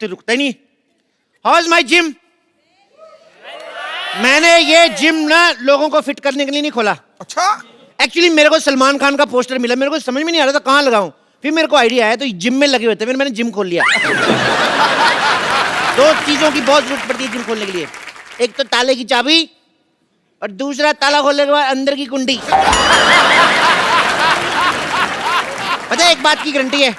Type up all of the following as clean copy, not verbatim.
तो रुकता ही नहीं। How is my gym? मैंने ये जिम ना लोगों को फिट करने के लिए नहीं खोला। अच्छा, एक्चुअली मेरे को सलमान खान का पोस्टर मिला, मेरे को समझ में नहीं आ रहा था कहाँ लगाऊं। फिर मेरे को आइडिया आया तो जिम में लगे हुए थे, फिर मैंने जिम खोल लिया। दो चीजों की बहुत जरूरत पड़ती है जिम खोलने के लिए, एक तो ताले की चाबी और दूसरा ताला खोलने के बाद अंदर की कुंडी। पता है एक बात की गारंटी है,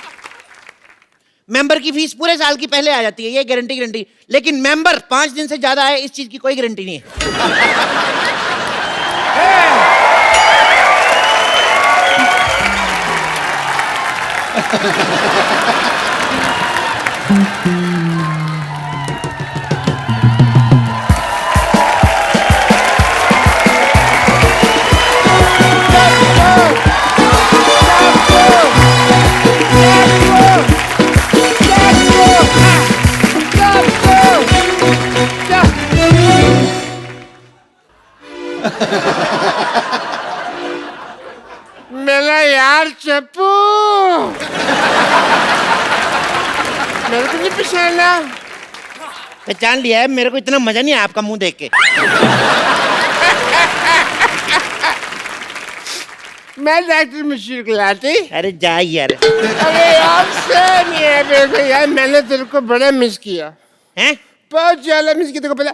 मेंबर की फीस पूरे साल की पहले आ जाती है, ये गारंटी। लेकिन मेंबर 5 दिन से ज्यादा है, इस चीज की कोई गारंटी नहीं है। मेरा यार चप्पू, मेरे को नहीं पहचाना। पहचान लिया है, मेरे को इतना मजा नहीं आया आपका मुंह देख के। मैं डॉक्टर मशहूर गुलाटी। अरे जा यार। अरे यार सेम ही है देखो यार, मैंने तेरे को बड़ा मिस किया हैं? बहुत ज्यादा मिस किया। तेरे को पता,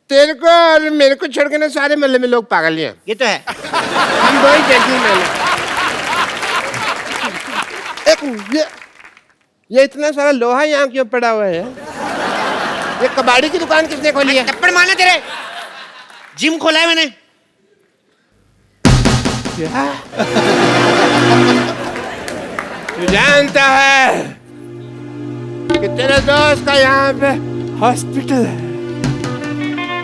तेरे को और मेरे को छोड़ के ना सारे मोहल्ले में लोग पागल ही हैं। ये तो है। हम दो ही जेंटलमैन हैं। ये इतना सारा लोहा यहाँ क्यों पड़ा हुआ है? ये कबाड़ी की दुकान किसने खोली है? थप्पड़ मारना तेरे, जिम खोला है मैंने। क्या? तू जानता है कि तेरे दोस्त का यहाँ पे हॉस्पिटल है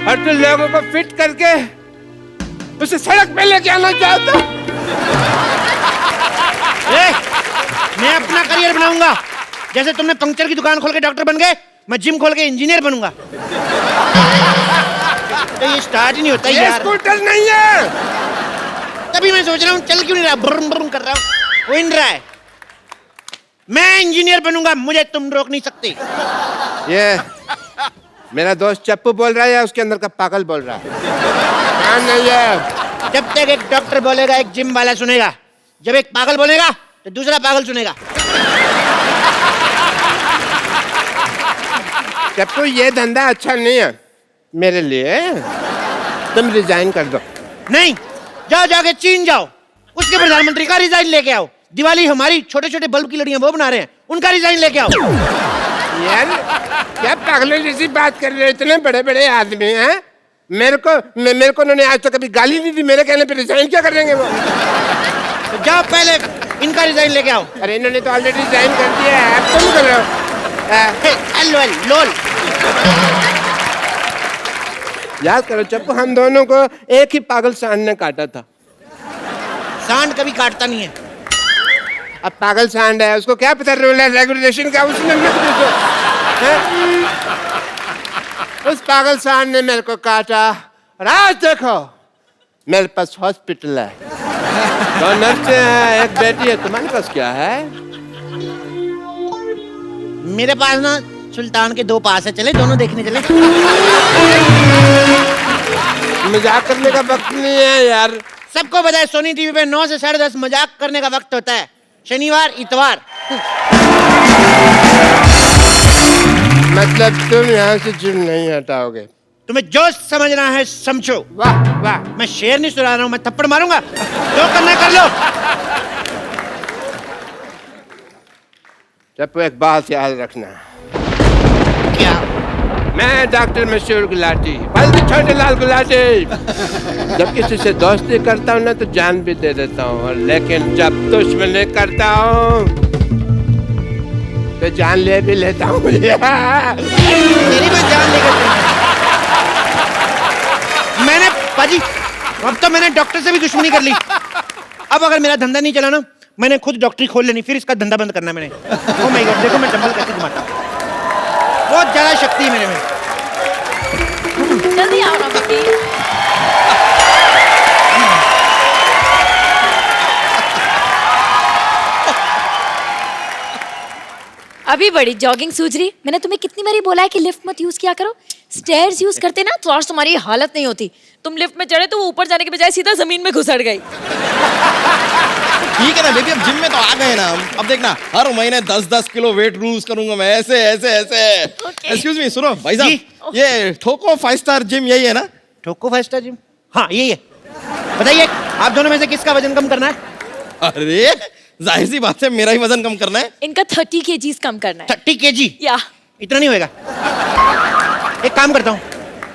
और तू लोगों को फिट करके उसे सड़क पे लेके आना चाहता? मैं अपना करियर बनाऊंगा, जैसे तुमने पंक्चर की दुकान खोल के डॉक्टर बन गए, मैं जिम खोल के इंजीनियर बनूंगा। तो ये स्टार्ट ही नहीं होता यार। स्कूटर नहीं है, तभी मैं सोच रहा हूँ चल क्यों नहीं रहा, ब्रुम ब्रुम कर रहा हूँ, हो ही नहीं रहा है। मैं इंजीनियर बनूंगा, मुझे तुम रोक नहीं सकते। ये मेरा दोस्त चप्पू बोल रहा है या उसके अंदर का पागल बोल रहा है? हाँ नहीं है। जब तक एक डॉक्टर बोलेगा एक जिम वाला सुनेगा, जब एक पागल बोलेगा तो दूसरा पागल सुनेगा। चप्पू ये धंधा अच्छा नहीं है मेरे लिए, तुम रिजाइन कर दो। नहीं, जाओ जाके चीन जाओ, उसके प्रधानमंत्री का रिजाइन लेके आओ। दिवाली हमारी छोटे छोटे बल्ब की लड़ियां वो बना रहे हैं, उनका रिजाइन लेके आओ। यार क्या पागलों जैसी बात कर रहे हो, इतने बड़े बड़े आदमी हैं। मेरे को उन्होंने आज तक कभी गाली नहीं दी, मेरे कहने पे रिजाइन क्या करेंगे वो? तो जाओ पहले इनका रिजाइन लेके आओ। अरे इन्होंने तो ऑलरेडी रिजाइन कर दिया है, अब तुम कर रहे हो। लोल याद करो चप्पू, हम दोनों को एक ही पागल सांड ने काटा था। सांड कभी काटता नहीं है। अब पागल सांड है, उसको क्या पता रूल है रेगुलेशन का, उसने मत पूछो। उस पागल सांड ने मेरे को काटा और आज देखो मेरे पास हॉस्पिटल है, 2 नर्सें हैं, एक बेटी है। तुम्हारे पास क्या है? मेरे पास ना सुल्तान के 2 पास है, चले दोनों देखने चले। मजाक करने का वक्त नहीं है यार। सबको पता है सोनी टीवी पे 9 से 10:30 मजाक करने का वक्त होता है, शनिवार इतवार। मतलब तुम यहाँ से जिम नहीं हटाओगे? तुम्हें जो समझना है समझो। वाह वाह, मैं शेर नहीं सुना रहा हूँ, मैं थप्पड़ मारूंगा, जो करना है कर लो। चप्पू एक बात याद रखना। क्या? मैं डॉक्टर मशहूर गुलाटी, बल्कि छोटे लाल गुलाटी। जब किसी से दोस्ती करता हूँ ना तो जान भी दे देता हूँ, लेकिन जब दुश्मनी करता हूँ तो जान ले भी लेता हूँ। मेरी मैं जान लेकर मैंने पाजी, अब तो मैंने डॉक्टर से भी दुश्मनी कर ली। अब अगर मेरा धंधा नहीं चला ना, मैंने खुद डॉक्टरी खोल लेनी, फिर इसका धंधा बंद करना मैंने। ओह माय गॉड, देखो मैं डंबल कैसे घुमाता हूँ, बहुत ज्यादा शक्ति है मेरे में। जल्दी आओ ना बेटी। अभी बड़ी जॉगिंग सूझ रही। मैंने तुम्हें कितनी बारी बोला है कि लिफ्ट मत यूज किया करो। स्टेयर्स यूज करते ना तो आज तुम्हारी हालत नहीं होती। तुम लिफ्ट में चढ़े तो वो ऊपर जाने के बजाय सीधा जमीन में घुसड़ गई। ठीक है ना बेबी, अब जिम में तो आ गए ना हम। अब देखना हर महीने 10-10 किलो वेट लूज करूंगा मैं, ऐसे ऐसे ऐसे। एक्सक्यूज मी, सुनो भाई साहब, ये ठोको 5 स्टार जिम यही है ना? ठोको 5 स्टार जिम, हाँ यही है। बताइए आप दोनों में से किसका वजन कम करना है? अरे जाहिर सी बात है मेरा ही वजन कम करना है। इनका 30 kgs कम करना है। 30 kg? या इतना नहीं होएगा। एक काम करता हूँ,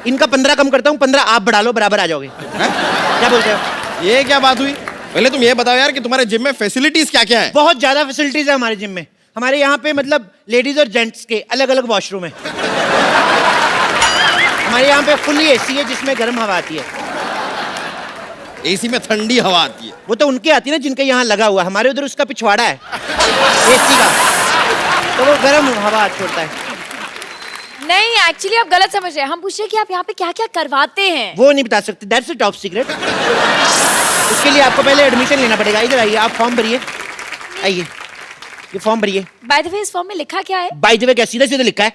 इनका 15 कम करता हूँ, 15 आप बढ़ा लो, बराबर आ जाओगे। क्या बोलते हो? ये क्या बात हुई? पहले तुम ये बताओ यार कि तुम्हारे जिम में फैसिलिटीज क्या क्या है? बहुत ज्यादा फैसिलिटीज है हमारे जिम में। हमारे यहाँ पे मतलब लेडीज और जेंट्स के अलग अलग वॉशरूम है। हमारे यहाँ पे फुल्ली एसी है जिसमें गर्म हवा आती है। एसी में ठंडी हवा आती है? वो तो उनके आती है ना जिनके यहाँ लगा हुआ, हमारे उधर उसका पिछवाड़ा है एसी का, तो वो गर्म हवा छोड़ता है। नहीं, एक्चुअली आप गलत समझ रहे हैं। हम पूछ रहे हैं कि आप यहाँ पे क्या क्या करवाते हैं। वो नहीं बता सकते, दैट्स अ टॉप सीक्रेट। उसके लिए आपको पहले एडमिशन लेना पड़ेगा। इधर आइए, आप फॉर्म भरिए, आइए ये फॉर्म भरिए। बाय द वे इस फॉर्म में लिखा क्या है? बाय द वे क्या सीधा सीधा लिखा है?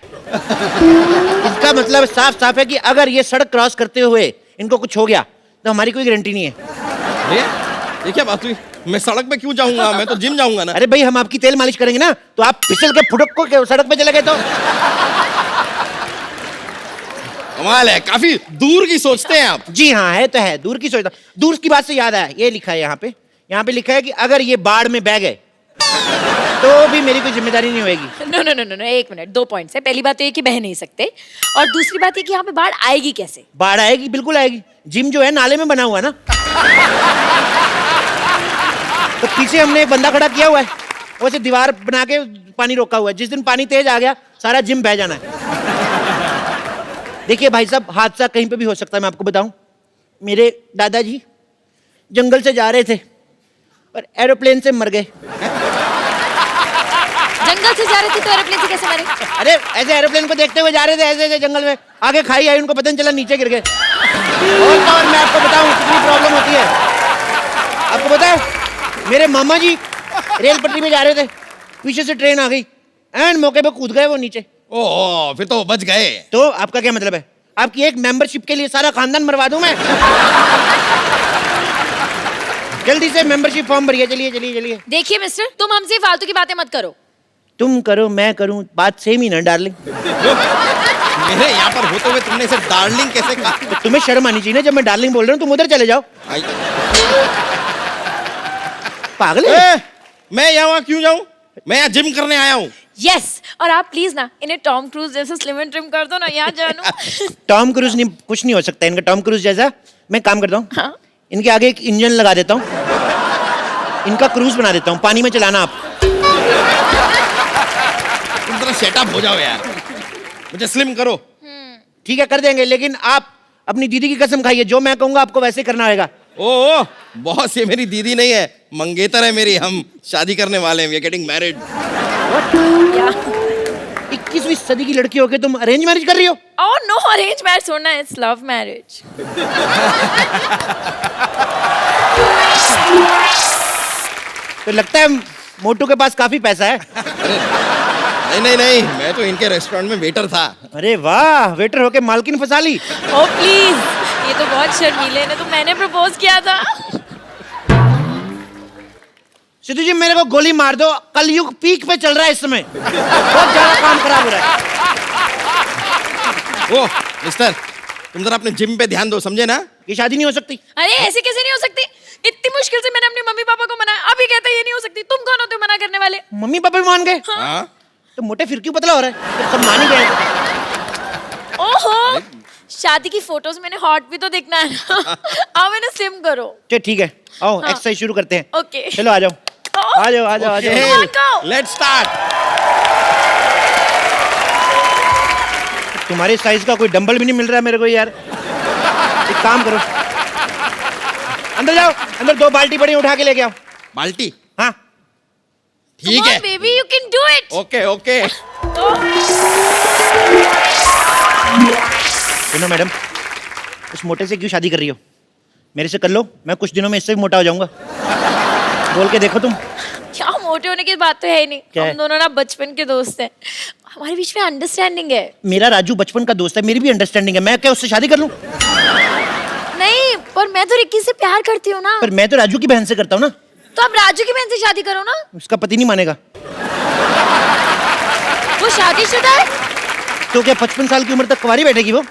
इसका मतलब साफ साफ है कि अगर ये सड़क क्रॉस करते हुए इनको कुछ हो गया तो हमारी कोई गारंटी नहीं है। ये क्या बात हुई? मैं सड़क पे क्यों जाऊंगा, मैं तो जिम जाऊंगा ना। अरे भाई हम आपकी तेल मालिश करेंगे ना, तो आप फिसल के फुटक को सड़क पे चले गए तो? कमाल है, काफी दूर की सोचते हैं आप। जी हाँ, है तो है, दूर की सोचता। दूर की बात से याद आया, ये लिखा है यहाँ पे लिखा है कि अगर ये बाढ़ में बह गए तो भी मेरी कोई जिम्मेदारी नहीं होगी। नो नो नो नो, एक मिनट, 2 पॉइंट्स है। पहली बात तो ये कि बह नहीं सकते, और दूसरी बात ये कि यहाँ पे बाढ़ आएगी कैसे? बाढ़ आएगी, बिल्कुल आएगी। जिम जो है नाले में बना हुआ है ना, तो पीछे हमने एक बंदा खड़ा किया हुआ है, वैसे दीवार बना के पानी रोका हुआ है। जिस दिन पानी तेज आ गया सारा जिम बह जाना है। देखिए भाई साहब, हादसा कहीं पे भी हो सकता है। मैं आपको बताऊं, मेरे दादाजी जंगल से जा रहे थे और एरोप्लेन से मर गए। जंगल से जा रहे थे तो एरोप्लेन से कैसे मरे? अरे ऐसे एरोप्लेन को देखते हुए जा रहे थे, ऐसे ऐसे जंगल में, आगे खाई आई, उनको पता नहीं चला, नीचे गिर गए। और मैं आपको बताऊं कितनी प्रॉब्लम होती है। आपको पता है मेरे मामा जी रेल पटरी में जा रहे थे, पीछे से ट्रेन आ गई, एंड मौके पे कूद गए वो नीचे। ओह, फिर तो बच गए। तो आपका क्या मतलब है? आपकी एक मेंबरशिप के लिए सारा खानदान मरवा दूं मैं? जल्दी से मेंबरशिप फॉर्म भरिए, चलिए चलिए चलिए। देखिए मिस्टर, तुम हमसे फालतू की बातें मत करो। तुम करो मैं करूं, बात सेम ही ना डार्लिंग। मेरे यहाँ पर होते हुए तुमने इसे डार्लिंग कैसे कहा? तो तुम्हें शर्म आनी चाहिए ना, जब मैं डार्लिंग बोल रहा हूँ तुम उधर चले जाओ। पागल है? मैं यहाँ क्यों जाऊँ? मैं यहाँ जिम करने आया हूँ। यस, और आप प्लीज ना इन्हें टॉम क्रूज जैसे स्लिम एंड ट्रिम कर दो ना, यहाँ जानू। टॉम क्रूज नहीं, कुछ नहीं हो सकता इनका टॉम क्रूज जैसा। मैं काम करता हूँ, हाँ? इनके आगे एक इंजन लगा देता हूँ, इनका क्रूज बना देता हूँ, पानी में चलाना आप। तुम जरा सेटअप हो जाओ यार, मुझे स्लिम करो। ठीक है कर देंगे, लेकिन आप अपनी दीदी की कसम खाइए, जो मैं कहूंगा आपको वैसे करना होगा। ओह बॉस, ये मेरी दीदी नहीं है, मंगेतर है मेरी। हम शादी करने वाले हैं, वी आर गेटिंग मैरिड। 21वीं सदी की लड़की होके तुम अरेंज मैरिज कर रही हो? ओह नो, अरेंज मैरिज होना है, इट्स लव मैरिज। तो लगता है मोटू के पास काफी पैसा है। नहीं नहीं नहीं, मैं तो इनके रेस्टोरेंट में वेटर था। अरे वाह, वेटर होके मालकिन फंसा ली। ओह प्लीज, ये तो बहुत शर्मीले हैं, तो मैंने प्रपोज किया था। सिद्धू जी मेरे को गोली मार दो, कलयुग पीक पे चल रहा है इस समय, बहुत ज्यादा काम खराब हो रहा है। ओह मिस्टर, तुम जरा अपने जिम पे ध्यान दो, समझे ना? ये शादी नहीं हो सकती। अरे ऐसे कैसे नहीं हो सकती? इतनी मुश्किल से मैंने अपने मम्मी पापा को मनाया, अभी कहते हैं ये नहीं हो सकती। तुम कौन होते हो मना करने वाले? मम्मी पापा भी मान गए? हाँ? तो मोटे फिर क्यों पतला हो रहा है? तो सब मान ही गए। ओहो, शादी की फोटोज मैंने हॉट भी तो देखना है ना। आओ मैंने स्लिम करो। चलो ठीक है, आओ हाँ। एक्सरसाइज शुरू करते हैं। ओके। चलो आ जाओ आ जाओ आ जाओ आ जाओ। Come on, go. Let's start. तुम्हारे साइज का कोई डंबल भी नहीं मिल रहा है मेरे को यार। एक काम करो, अंदर जाओ, अंदर 2 बाल्टी बड़ी उठा के लेके आओ। बाल्टी? हाँ ठीक है। Baby, you can do it. Okay okay. सुनो मैडम, उस मोटे से क्यों शादी कर रही हो? मेरे से कर लो, मैं कुछ दिनों में इससे भी मोटा हो जाऊंगा। बोल के देखो तुम। क्या मोटे होने की बात तो है ही नहीं। क्या है? हम दोनों ना बचपन के दोस्त हैं, हमारे बीच में अंडरस्टैंडिंग है। मेरा राजू बचपन का दोस्त है, मेरी भी अंडरस्टैंडिंग है, मैं क्या उससे शादी कर लूं? नहीं, पर मैं तो रिक्की से प्यार करती हूँ ना। पर मैं तो राजू की बहन से करता हूँ ना। तो आप राजू की बहन से शादी करो ना। उसका पति नहीं मानेगा। वो शादीशुदा है। तो क्या 55 साल की उम्र तक कुंवारी बैठेगी वो?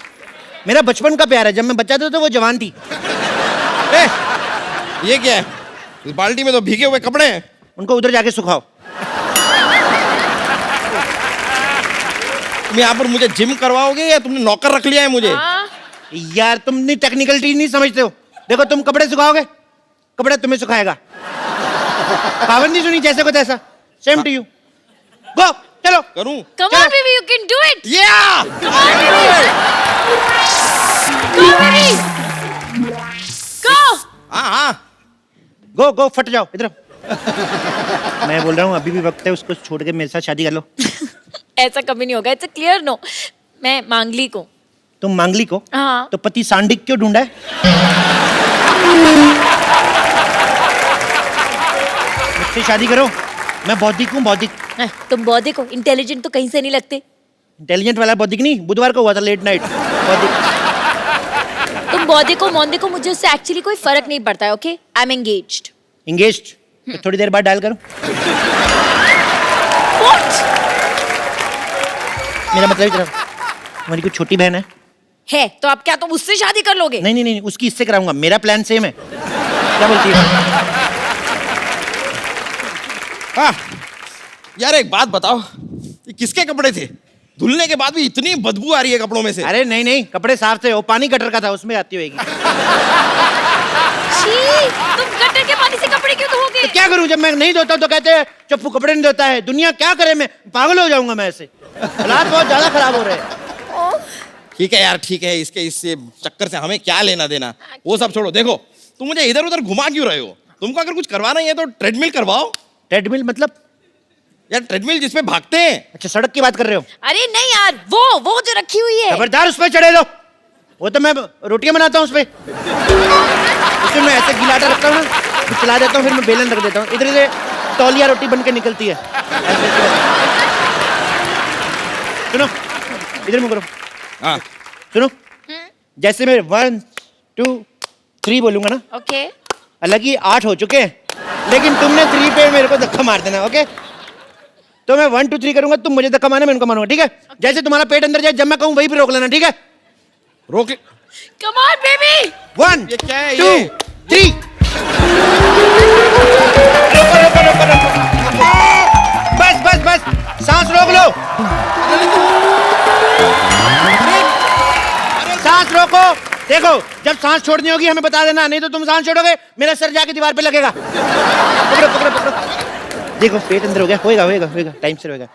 मेरा बचपन का प्यार है, जब मैं बच्चा था तो वो जवान थी। ए, ये क्या है? इस बाल्टी में तो भीगे हुए कपड़े हैं। उनको उधर जाके सुखाओ। तुम यहाँ पर मुझे जिम करवाओगे या तुमने नौकर रख लिया है मुझे? हाँ। यार तुम नहीं टेक्निकलिटी नहीं समझते हो। देखो तुम कपड़े सुखाओगे, कपड़ा तुम्हें सुखाएगा। कहावत नहीं सुनी, जैसे को तैसा। Same to you. गो, चलो। करूं? Come on, baby, you can do it. Yeah! Come on, baby. Go, baby. Go. हाँ हाँ। गो गो, फट जाओ, इधर आओ। मैं बोल रहा हूँ अभी भी वक्त है, उसको छोड़ के मेरे साथ शादी कर लो। ऐसा कभी नहीं होगा। It's a clear no. मैं मांगली को। तुम मांगली को? हाँ। तो पति सांडिक क्यों ढूंढा है? मुझसे शादी करो, मैं बौद्धिक हूँ, बौद्धिक। तुम बौद्धिक हो, इंटेलिजेंट तो कहीं से नहीं लगते। इंटेलिजेंट वाला बौद्धिक नहीं, बुधवार को हुआ था लेट नाइट बौद्धिक। तुम बौद्धिक हो, मौद्धिक हो, मुझे उससे एक्चुअली कोई फर्क नहीं पड़ता है। Okay, I am engaged. Engaged? तो थोड़ी देर बाद डायल करो। What? मेरा मतलब इधर आओ। हमारी कोई छोटी बहन है? तो आप क्या तुम उससे शादी कर लोगे? नहीं नहीं नहीं, उसकी इससे कराऊंगा, मेरा प्लान सेम है। क्या बोलती है? हाँ यार, एक बात बताओ, ये किसके कपड़े थे? धुलने के बाद भी इतनी बदबू आ रही है कपड़ों में से। अरे नहीं नहीं, कपड़े साफ थे, वो पानी गटर का था, उसमें आती होगी। छी, तुम गटर के पानी से कपड़े क्यों धोगे? तो क्या करूं, जब मैं नहीं धोता तो कहते हैं चप्पू कपड़े नहीं धोता है। दुनिया क्या करे, मैं पागल हो जाऊंगा मैं ऐसे। हालात बहुत ज्यादा खराब हो रहे हैं। ठीक है यार, ठीक है, इसके इससे चक्कर से हमें क्या लेना देना, वो सब छोड़ो। देखो तुम मुझे इधर उधर घुमा क्यों रहे हो? तुमको अगर कुछ करवाना ही है तो ट्रेडमिल करवाओ। ट्रेडमिल मतलब? यार ट्रेडमिल जिसपे भागते हैं। अच्छा, सड़क की बात कर रहे हो? अरे नहीं यार, वो जो रखी हुई है। खबरदार उस पर चढ़े दो। वो तो मैं रोटियां बनाता हूँ उस पे। उसमें मैं ऐसे गिलाटा रखता हूँ ना, फिर चला देता हूँ, फिर मैं बेलन रख देता हूँ, इधर से तौलिया रोटी बन के निकलती है। सुनो, इधर मुंह करो। हाँ सुनो, जैसे मैं 1 2 3 बोलूंगा ना, ओके। अलग ही 8 हो चुके हैं, लेकिन तुमने 3 पे मेरे को धक्का मार देना। ओके, तो मैं 1 2 3 करूंगा, तुम मुझे धक्का मारना, मैं उनको मारूंगा, ठीक है? जैसे तुम्हारा पेट अंदर जाए, जब मैं कहूँ वहीं पे रोक लेना, ठीक है? रोक। Come on baby. 1 ये क्या है 2 ये? 3। रोको रोको रोको रोको, बस बस बस, सांस रोक लो, सांस रोको। देखो, जब सांस छोड़नी होगी हमें बता देना, नहीं तो तुम सांस छोड़ोगे मेरा सर जाके दीवार पे लगेगा। पकड़ो पकड़ो पकड़ो। देखो पेट अंदर हो गया, होएगा होएगा होएगा, टाइम से होएगा।